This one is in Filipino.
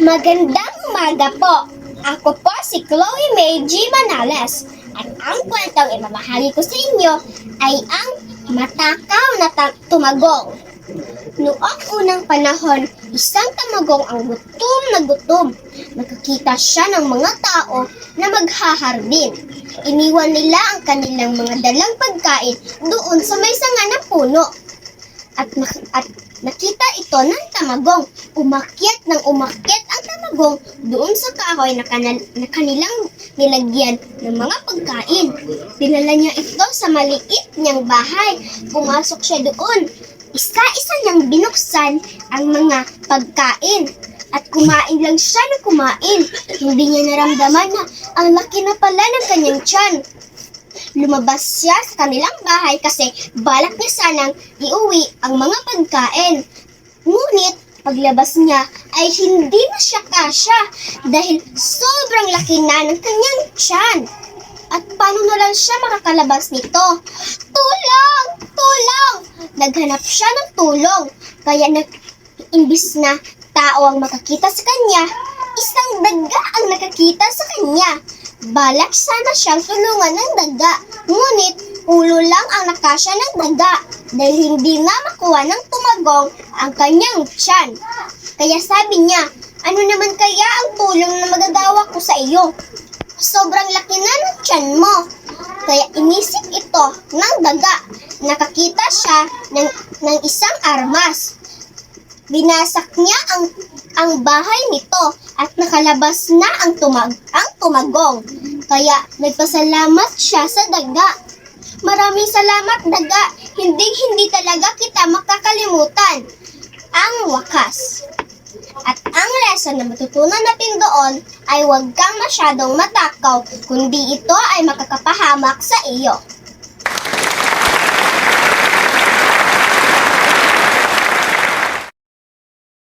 Magandang umaga po. Ako po si Chloe May G. Manales. At ang kwentong ibabahagi ko sa inyo ay ang matakaw na tumagong. Noong unang panahon, isang tamagong ang gutom na gutom. Nakakita siya ng mga tao na maghaharbin. Iniwan nila ang kanilang mga dalang pagkain doon sa may sanga ng puno. At nakita ito ng tamagong. Umakyat ang tamagong doon sa kahoy na kanilang nilagyan ng mga pagkain. Dinala niya ito sa maliit niyang bahay. Pumasok siya doon. Isa-isa niyang binuksan ang mga pagkain. At kumain lang siya na kumain. Hindi niya naramdaman na ang laki na pala ng kanyang tiyan. Lumabas siya sa kanilang bahay kasi balak niya sanang iuwi ang mga pagkain. Ngunit paglabas niya ay hindi na siya kasya dahil sobrang laki na ng kanyang tiyan. At paano na lang siya makakalabas nito? Tulong! Tulong! Naghanap siya ng tulong. Kaya imbis na tao ang makakita sa kanya, isang daga ang nakakita sa kanya. Balak sana siyang tulungan ng daga, ngunit ulo lang ang nakasya ng daga dahil hindi na makuha ng tumagong ang kanyang tiyan. Kaya sabi niya, ano naman kaya ang tulong na magagawa ko sa iyo? Sobrang laki na ng tiyan mo. Kaya inisip ito ng daga. Nakakita siya ng isang armas. Binasak niya ang bahay nito at nakalabas na ang tumagong. Kaya nagpasalamat siya sa daga. Maraming salamat daga. Hindi talaga kita makakalimutan. Ang wakas. At ang lesson na matutunan natin doon ay huwag kang masyadong matakaw kundi ito ay makakapahamak sa iyo.